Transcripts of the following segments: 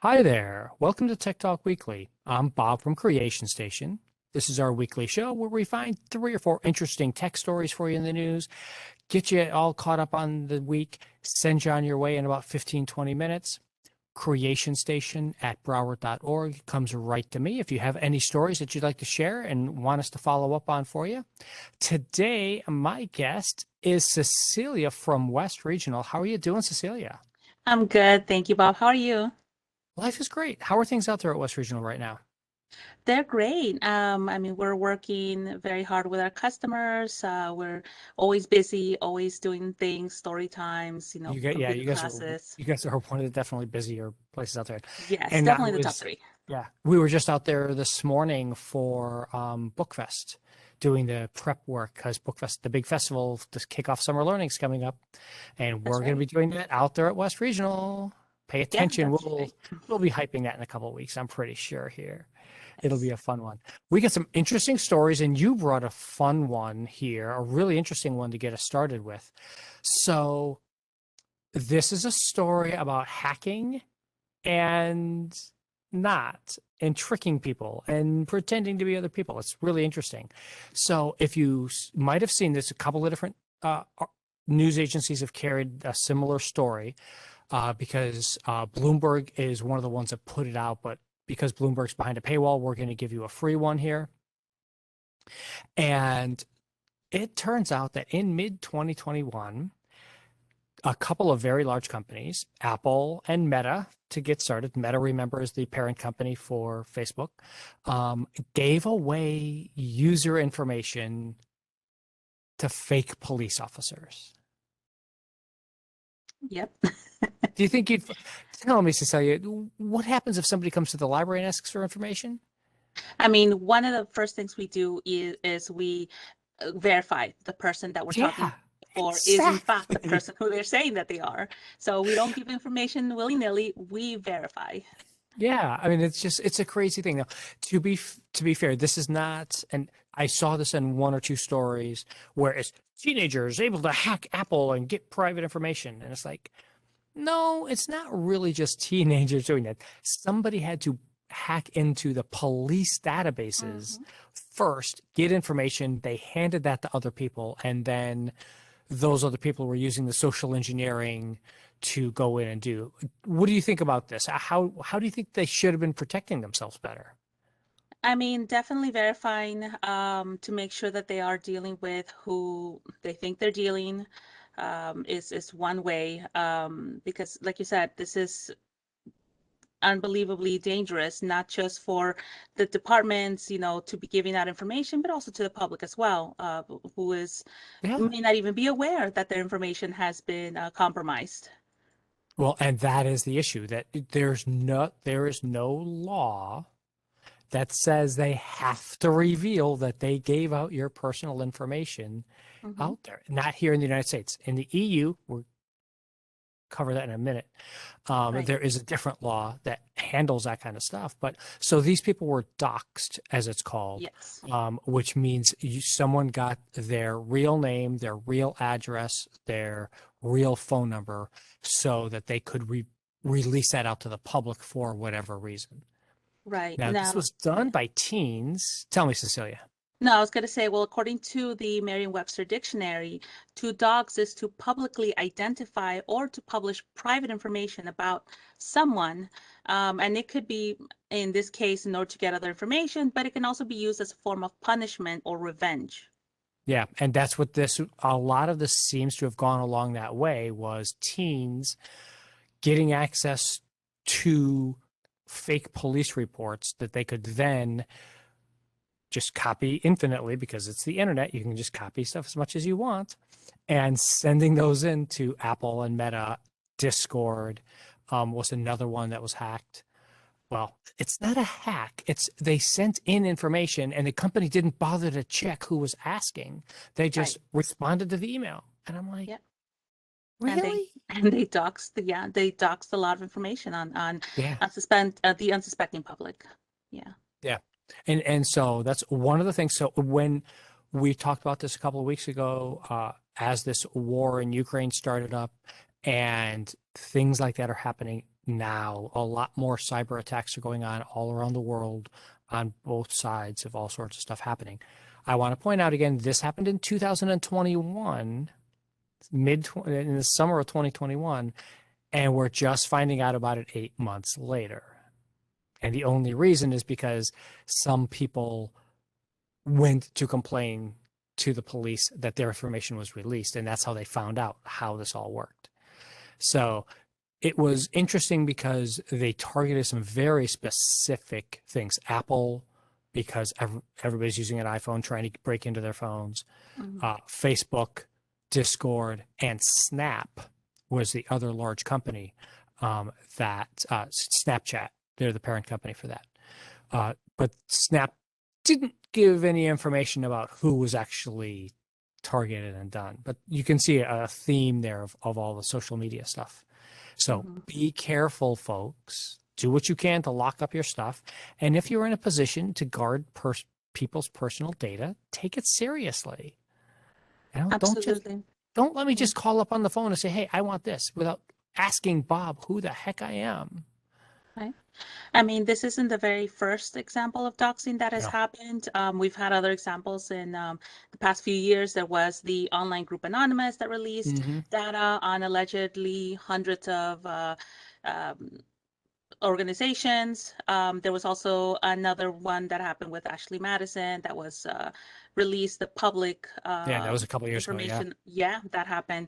Hi there. Welcome to Tech Talk Weekly. I'm Bob from Creation Station. This is our weekly show where we find three or four interesting tech stories for you in the news, get you all caught up on the week, send you on your way in about 15, 20 minutes. Creation Station at Broward.org comes right to me if you have any stories that you'd like to share and want us to follow up on for you. Today, my guest is Cecilia from West Regional. How are you doing, Cecilia? I'm good. Thank you, Bob. How are you? Life is great. How are things out there at West Regional right now? They're great. We're working very hard with our customers. We're always busy, always doing things, story times, Yeah, computer classes. you guys are one of the definitely busier places out there. Yes, And definitely the top three. yeah, we were just out there this morning for Bookfest, doing the prep work because Bookfest, the big festival to kick off summer learning is coming up, and That's we're going to right. be doing that out there at West Regional. Pay Yeah, attention. that's right. We'll be hyping that in a couple of weeks. I'm pretty sure here. It'll be Yes. a fun one. We got some interesting stories, and you brought a fun one here, a really interesting one to get us started with. So, this is a story about hacking and not, and tricking people and pretending to be other people. It's really interesting. So, if you might have seen this, a couple of different news agencies have carried a similar story because Bloomberg is one of the ones that put it out, but because Bloomberg's behind a paywall, we're going to give you a free one here. And it turns out that in mid 2021, a couple of very large companies, Apple and Meta, to get started, Meta, remember, is the parent company for Facebook, gave away user information to fake police officers. Yep. Do you think you'd tell me, Cecilia, what happens if somebody comes to the library and asks for information? One of the first things we do is we verify the person that we're talking Yeah, for is in fact the exactly. person who they're saying that they are. So we don't give information willy-nilly, we verify. Yeah, I mean, it's a crazy thing. Now, to be fair, this is not, and I saw this in one or two stories where it's teenagers able to hack Apple and get private information, and it's like, no, it's not really just teenagers doing that. Somebody had to hack into the police databases Mhm. first, get information, they handed that to other people, and then those other people were using the social engineering to go in and do. What do you think about this? How do you think they should have been protecting themselves better? Definitely verifying to make sure that they are dealing with who they think they're dealing is one way. Because, like you said, this is unbelievably dangerous, not just for the departments, to be giving out information, but also to the public as well, Yeah. who may not even be aware that their information has been compromised. Well, and that is the issue that there is no law that says they have to reveal that they gave out your personal information Hmm. out there. Not here in the United States. In the EU, we'll cover that in a minute. Right. There is a different law that handles that kind of stuff. But so these people were doxxed, as it's called, Yes. which means someone got their real name, their real address, their real phone number, so that they could release that out to the public for whatever reason. Right. Now, this Now, was done by teens. Tell me, Cecilia. no, I was going to say, well, according to the Merriam-Webster dictionary, to dox is to publicly identify or to publish private information about someone. And it could be, in this case, in order to get other information, but it can also be used as a form of punishment or revenge. Yeah, and that's what a lot of this seems to have gone along that way was teens getting access to fake police reports that they could then just copy infinitely because it's the internet. You can just copy stuff as much as you want and sending those into Apple and Meta. Discord was another one that was hacked. Well, it's not a hack. It's they sent in information and the company didn't bother to check who was asking. They Right. just responded to the email. And I'm like, Yep. And they really? and they doxed they doxed a lot of information on Yeah. the unsuspecting public. Yeah. Yeah. And so that's one of the things. So when we talked about this a couple of weeks ago, as this war in Ukraine started up and things like that are happening, now. A lot more cyber attacks are going on all around the world on both sides of all sorts of stuff happening. I want to point out again, this happened in 2021, in the summer of 2021, and we're just finding out about it 8 months later. And the only reason is because some people went to complain to the police that their information was released, and that's how they found out how this all worked. So it was interesting because they targeted some very specific things. Apple, because everybody's using an iPhone trying to break into their phones. Mhm. Facebook, Discord, and Snap was the other large company that Snapchat. They're the parent company for that. But Snap didn't give any information about who was actually targeted and done. But you can see a theme there of all the social media stuff. So Mhm. be careful, folks. Do what you can to lock up your stuff. And if you're in a position to guard people's personal data, take it seriously. Absolutely. Don't let me Yeah. just call up on the phone and say, "Hey, I want this," without asking Bob who the heck I am. Right. I mean, this isn't the very first example of doxing that has No. happened. We've had other examples in the past few years. There was the online group Anonymous that released Hmm. data on allegedly hundreds of um, organizations. There was also another one that happened with Ashley Madison that was released the public Yeah, that was a couple years ago. Yeah. information. Yeah, that happened.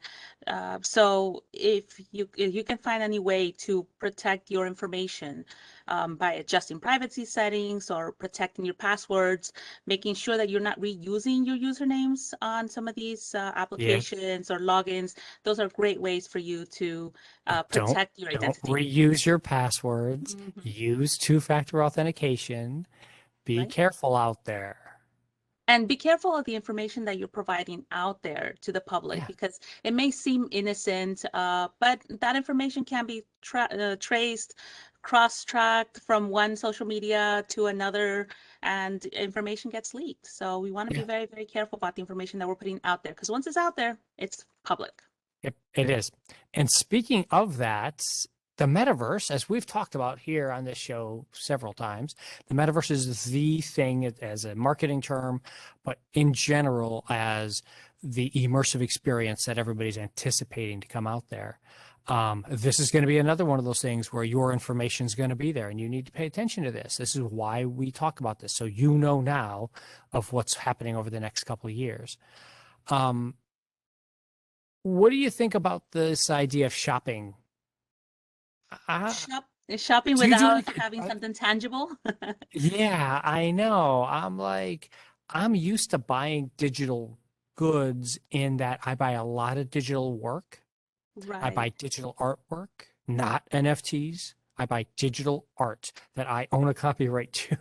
So if you can find any way to protect your information by adjusting privacy settings or protecting your passwords, making sure that you're not reusing your usernames on some of these Yeah. applications or logins, those are great ways for you to Don't protect your don't identity. reuse your passwords. Mhm. Use two-factor authentication. Be Right? careful out there. And be careful of the information that you're providing out there to the public Yeah. because it may seem innocent, but that information can be traced, cross-tracked from one social media to another, and information gets leaked. So we want to be Yeah. very, very careful about the information that we're putting out there because once it's out there, it's public. Yep, it is. And speaking of that, the metaverse, as we've talked about here on this show several times, the metaverse is the thing as a marketing term, but in general as the immersive experience that everybody's anticipating to come out there. This is going to be another one of those things where your information is going to be there and you need to pay attention to this. This is why we talk about this. So you know now of what's happening over the next couple of years. Um, what do you think about this idea of shopping? Uh, Shopping do you do without like, having something tangible. yeah, I know. I'm used to buying digital goods in that I buy a lot of digital work. I Right. buy digital artwork, not NFTs. I buy digital art that I own a copyright to.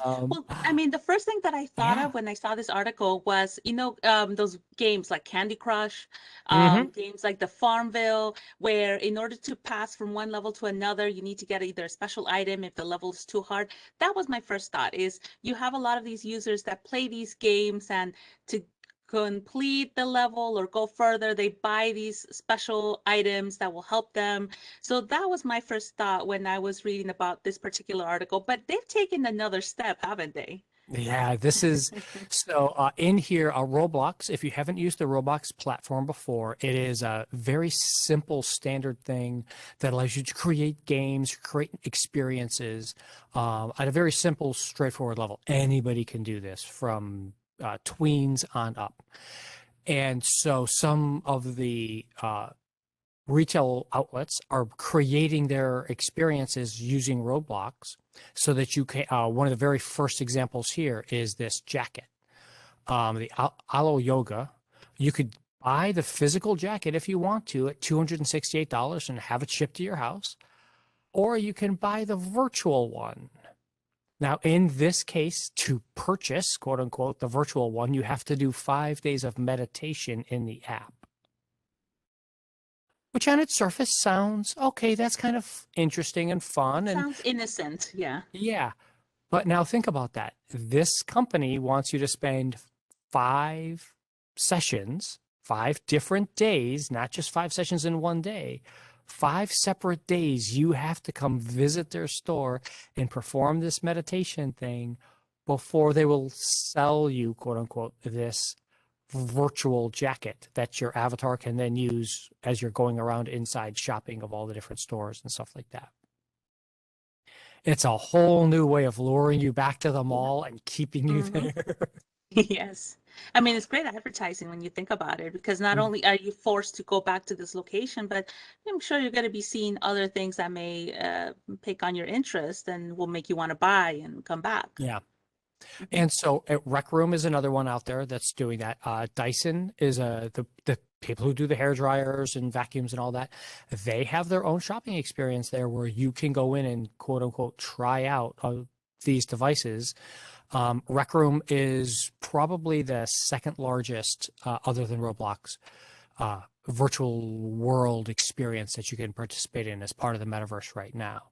Um, Well, I mean, the first thing that I thought yeah. of when I saw this article was, those games like Candy Crush, Hmm. games like the Farmville, where in order to pass from one level to another, you need to get either a special item if the level is too hard. That was my first thought, is you have a lot of these users that play these games and to complete the level or go further, they buy these special items that will help them. So that was my first thought when I was reading about this particular article, but they've taken another step, haven't they? Yeah, this is so in here, Roblox. If you haven't used the Roblox platform before, it is a very simple standard thing that allows you to create games, create experiences at a very simple, straightforward level. Anybody can do this from tweens on up. And so some of the retail outlets are creating their experiences using Roblox so that you can. One of the very first examples here is this jacket, the Alo Yoga. You could buy the physical jacket if you want to at $268 and have it shipped to your house, or you can buy the virtual one. Now, in this case, to purchase, quote unquote, the virtual one, you have to do 5 days of meditation in the app, which on its surface sounds okay. That's kind of interesting and fun. And Sounds innocent, yeah. yeah, but now think about that. This company wants you to spend 5 sessions, 5 different days, not just 5 sessions in one day, 5 separate days you have to come visit their store and perform this meditation thing before they will sell you, quote unquote, this virtual jacket that your avatar can then use as you're going around inside shopping of all the different stores and stuff like that. It's a whole new way of luring you back to the Yeah. mall and keeping you Hmm. there. Yes. I mean, it's great advertising when you think about it, because not only are you forced to go back to this location, but I'm sure you're going to be seeing other things that may pick on your interest and will make you want to buy and come back. Yeah. Mhm. And so Rec Room is another one out there that's doing that. Dyson is the people who do the hair dryers and vacuums and all that. They have their own shopping experience there where you can go in and quote unquote try out these devices. Rec Room is probably the second largest, other than Roblox, virtual world experience that you can participate in as part of the metaverse right now.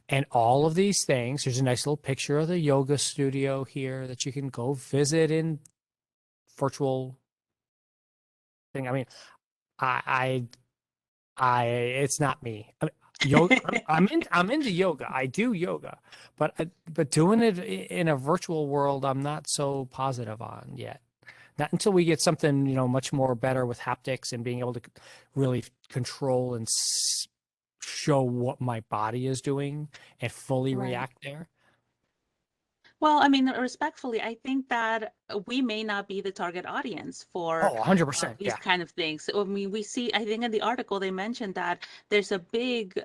And all of these things, there's a nice little picture of the yoga studio here that you can go visit in virtual thing. I mean, I, it's not me. I mean, yoga, I'm into yoga. I do yoga, but doing it in a virtual world, I'm not so positive on yet. Not until we get something, much more better with haptics and being able to really control and show what my body is doing and fully Right. react there. Well, I mean, respectfully, I think that we may not be the target audience for Oh, 100%. these Yeah. kind of things. I mean, we see, I think in the article they mentioned that there's a big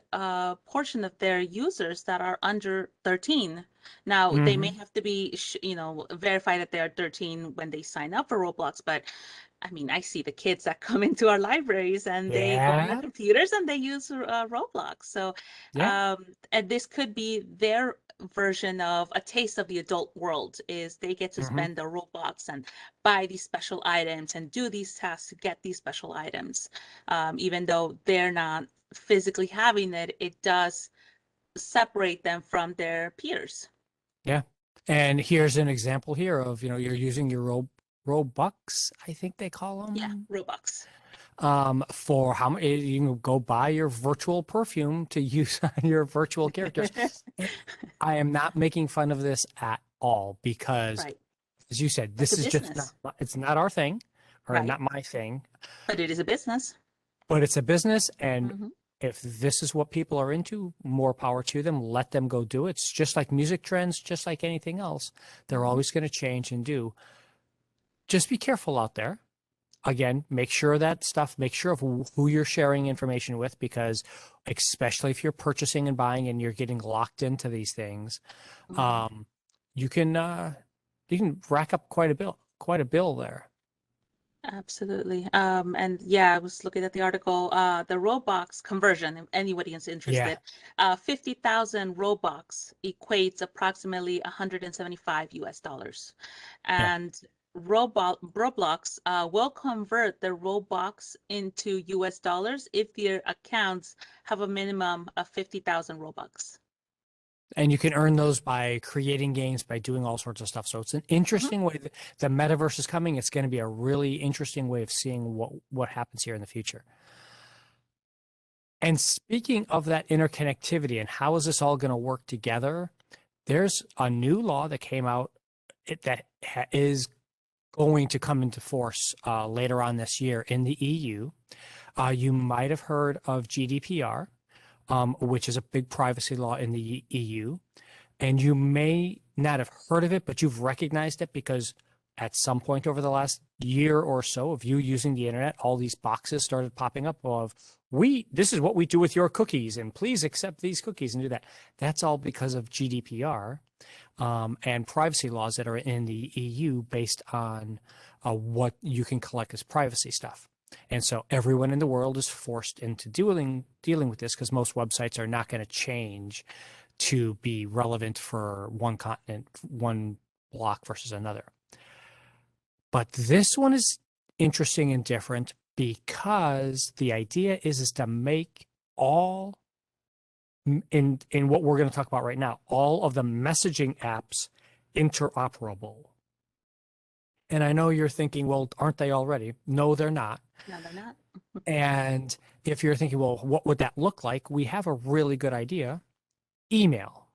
portion of their users that are under 13. Now, they may Hmm. have to be, verified that they are 13 when they sign up for Roblox, but I mean, I see the kids that come into our libraries and they go on their Yeah. computers and they use Roblox. So, Yeah. and this could be their version of a taste of the adult world is they get to Hmm. spend their Roblox and buy these special items and do these tasks to get these special items. Even though they're not physically having it, it does separate them from their peers. Yeah. And here's an example here of, you're using your Robux, I think they call Yeah, them, Robux. for how many you can go buy your virtual perfume to use on your virtual characters. And I am not making fun of this at all because, Right. as you said, It's a this is just not, business, it's not our thing or right? not my thing, But it is a business. but it's a business. And Hmm. if this is what people are into, more power to them. Let them go do it. It's just like music trends, just like anything else. They're Hmm. always going to change and do. Just be careful out there. Again, make sure that stuff, make sure of who you're sharing information with, because especially if you're purchasing and buying and you're getting locked into these things, Hmm. um, you can rack up quite a bill there. Absolutely. And yeah, I was looking at the article, the Robux conversion, if anybody is Yeah, interested, 50,000 Robux equates approximately 175 US dollars. yeah. And Roblox will convert the Robux into US dollars if their accounts have a minimum of 50,000 Robux. And you can earn those by creating games, by doing all sorts of stuff. So it's an Mhm. interesting way. The metaverse is coming. It's going to be a really interesting way of seeing what happens here in the future. And speaking of that interconnectivity and how is this all going to work together, there's a new law that came out that is going to come into force later on this year in the EU. You might have heard of GDPR, which is a big privacy law in the EU. And you may not have heard of it, but you've recognized it because at some point over the last year or so of you using the internet, all these boxes started popping up of this is what we do with your cookies, and please accept these cookies and do that. That's all because of GDPR, and privacy laws that are in the EU based on what you can collect as privacy stuff. And so everyone in the world is forced into dealing with this because most websites are not going to change to be relevant for one continent, one block versus another. But this one is interesting and different because the idea is to make all in what we're going to talk about right now, all of the messaging apps interoperable. And I know you're thinking, well, aren't they already? No, they're not. No, they're not. And if you're thinking, well, what would that look like? We have a really good idea. Email,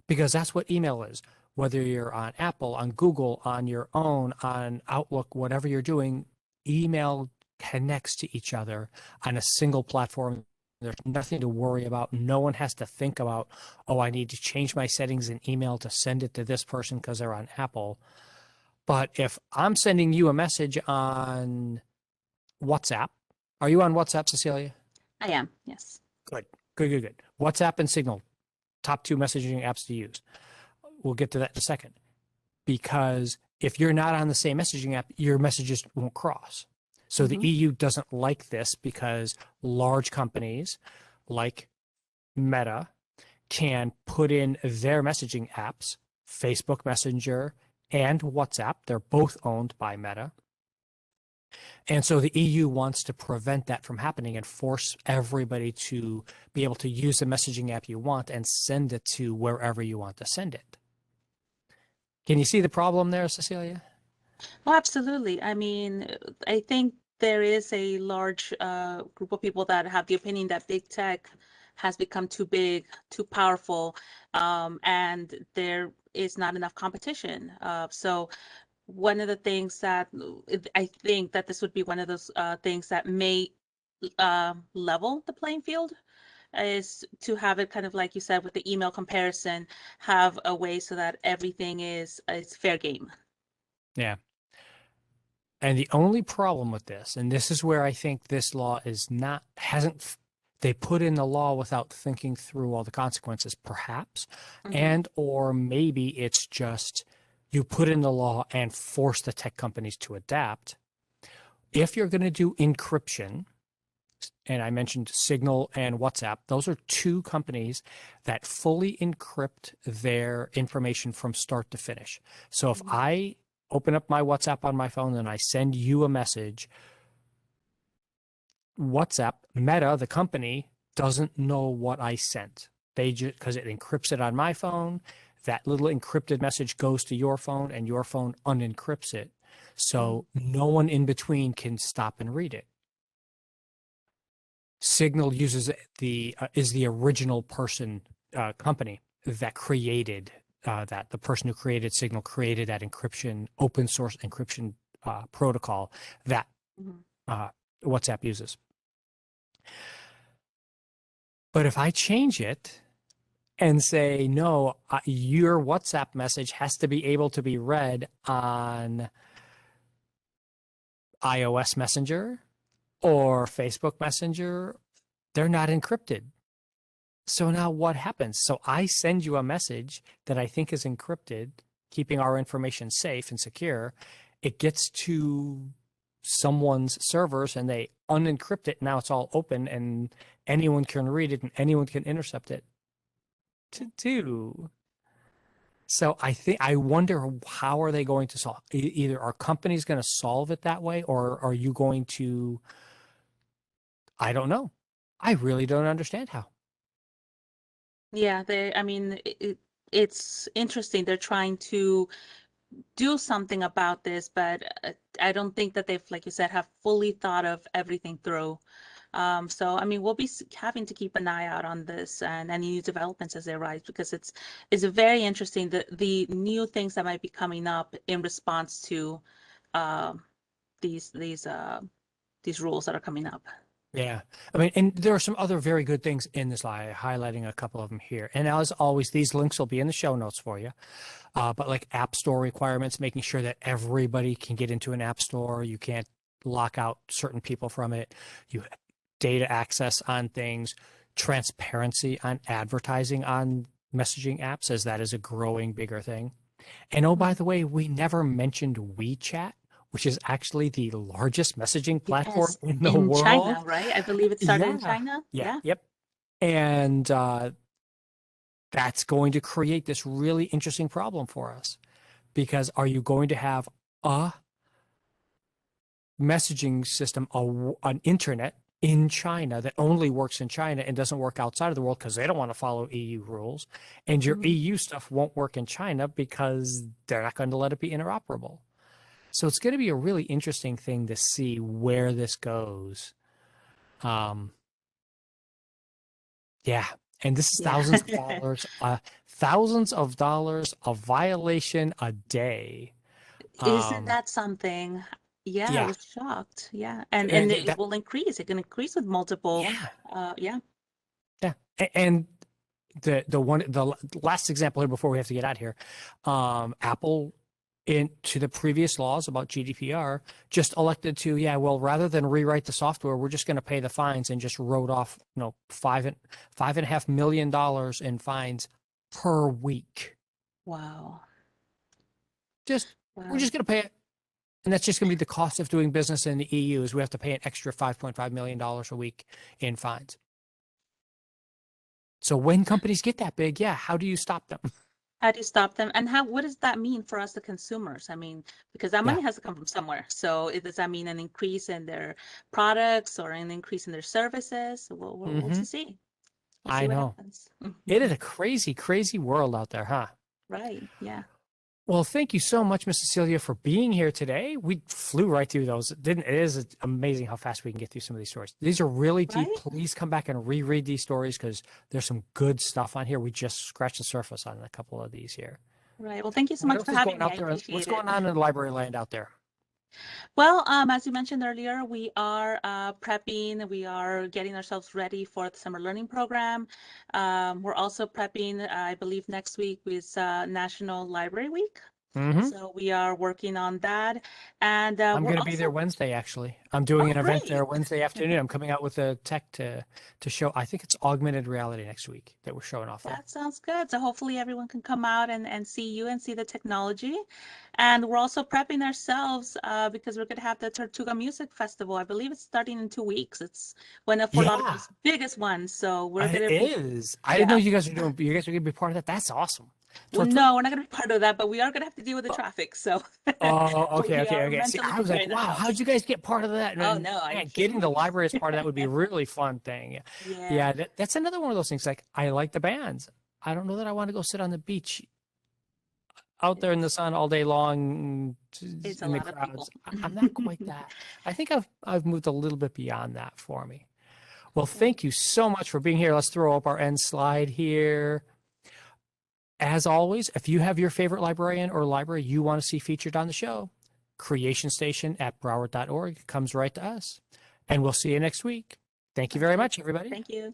because that's what email is. Whether you're on Apple, on Google, on your own, on Outlook, whatever you're doing, email connects to each other on a single platform. There's nothing to worry about. No one has to think about, oh, I need to change my settings in email to send it to this person because they're on Apple. But if I'm sending you a message on WhatsApp, are you on WhatsApp, Cecilia? I am, yes. Good, good, good, good. WhatsApp and Signal, top two messaging apps to use. We'll get to that in a second. Because if you're not on the same messaging app, your messages won't cross. So the Hmm. EU doesn't like this because large companies like Meta can put in their messaging apps, Facebook Messenger and WhatsApp. They're both owned by Meta. And so the EU wants to prevent that from happening and force everybody to be able to use the messaging app you want and send it to wherever you want to send it. Can you see the problem there, Cecilia? Oh, absolutely. I mean, I think there is a large group of people that have the opinion that big tech has become too big, too powerful, and there is not enough competition. So one of the things that I think that this would be one of those things that may level the playing field is to have it kind of like you said with the email comparison, have a way so that everything is fair game. Yeah. And the only problem with this, and this is where I think this law is not, hasn't, they put in the law without thinking through all the consequences, perhaps, Hmm. and or maybe it's just you put in the law and force the tech companies to adapt. If you're going to do encryption, and I mentioned Signal and WhatsApp, those are two companies that fully encrypt their information from start to finish. So if Hmm. I open up my WhatsApp on my phone and I send you a message, WhatsApp, Meta, the company, doesn't know what I sent. They just, because it encrypts it on my phone, that little encrypted message goes to your phone and your phone unencrypts it. Hmm. So no one in between can stop and read it. Signal uses is the original person company that created that. The person who created Signal created that encryption, open source encryption protocol that Hmm. uh, WhatsApp uses. But if I change it and say, no, your WhatsApp message has to be able to be read on iOS Messenger or Facebook Messenger, they're not encrypted. So now what happens? So I send you a message that I think is encrypted, keeping our information safe and secure. It gets to someone's servers and they unencrypt it. Now it's all open and anyone can read it and anyone can intercept it to do. So I wonder how are they going to solve either are companies going to solve it that way or are you going to I don't know. I really don't understand how. Yeah, I mean, it's interesting. They're trying to do something about this, but I don't think that they've, like you said, have fully thought of everything through. So, I mean, we'll be having to keep an eye out on this and any new developments as they arise because it's very interesting the new things that might be coming up in response to uh, these these uh, these rules that are coming up. Yeah. I mean, and there are some other very good things in this lie, highlighting a couple of them here. And as always, these links will be in the show notes for you. But like app store requirements, making sure that everybody can get into an app store. You can't lock out certain people from it. You data access on things, transparency on advertising on messaging apps, as that is a growing bigger thing. And oh, by Mhm. the way, we never mentioned WeChat, which is actually the largest messaging platform Yes, in the in world. China, right? I believe it started in Yeah. China. Yeah. Yeah. Yep. And that's going to create this really interesting problem for us because are you going to have a messaging system, an internet in China that only works in China and doesn't work outside of the world because they don't want to follow EU rules, and your Hmm. EU stuff won't work in China because they're not going to let it be interoperable. So it's going to be a really interesting thing to see where this goes. Um, yeah. And this is Yeah. thousands of dollars, a violation a day. Isn't Um, that something? Yeah, I yeah. was shocked. Yeah. And And it will increase. It can increase with multiple, yeah. yeah. Yeah. And the last example here before we have to get out of here, Apple into the previous laws about GDPR just elected to, yeah, well, rather than rewrite the software, we're just going to pay the fines, and just wrote off, $5.5 million in fines per week. Wow. Just we're Wow. just going to pay it. And that's just going to be the cost of doing business in the EU, is we have to pay an extra $5.5 million a week in fines. So when companies get that big, yeah, how do you stop them? How do you stop them? And what does that mean for us, the consumers? I mean, because that Yeah. money has to come from somewhere. So does that mean an increase in their products or an increase in their services? We'll Hmm. just see. We'll see I what know. happens. It is a crazy, crazy world out there, huh? Right. Yeah. Well, thank you so much, Miss Cecilia, for being here today. We flew right through those. It is amazing how fast we can get through some of these stories. These are really deep. Right. Please come back and reread these stories, because there's some good stuff on here. We just scratched the surface on a couple of these here. Right. Well, thank you so What much else for is having going me. out I there? What's appreciate it. going on in library land out there? Well, as you mentioned earlier, we are prepping. We are getting ourselves ready for the summer learning program. We're also prepping, I believe next week is National Library Week. Hmm. So we are working on that. And I'm we're going to be there also, Wednesday, actually. I'm doing oh, an event there great. Wednesday afternoon. I'm coming out with a tech to show. I think it's augmented reality next week that we're showing off there. That sounds good. So hopefully everyone can come out and see you and see the technology. And we're also prepping ourselves because we're going to have the Tortuga Music Festival. I believe it's starting in 2 weeks. It's one of Fort Yeah, Lauderdale's biggest ones. So we're going it to be, is. I didn't know yeah. you guys were doing. You guys are going to be part of that. That's awesome. Well, Tortuga. no, we're not going to be part of that, but we are going to have to deal with the traffic. So Oh, okay, we okay, are okay. See, mentally I was like, preparing wow, how'd ourselves. you guys get part of that? Oh, And no, are you man, kidding getting the me? library as part of that would be a really fun thing. Yeah, Yeah, yeah. That's another one of those things. Like, I like the bands. I don't know that I want to go sit on the beach out there in the it's sun all day long it's a in the lot of people. crowds. I'm not quite that. I think I've moved a little bit beyond that for me. Well, Yeah. thank you so much for being here. Let's throw up our end slide here. As always, if you have your favorite librarian or library you want to see featured on the show, creationstation@broward.org comes right to us. And we'll see you next week. Thank you Sounds very good. much, everybody. Thank you.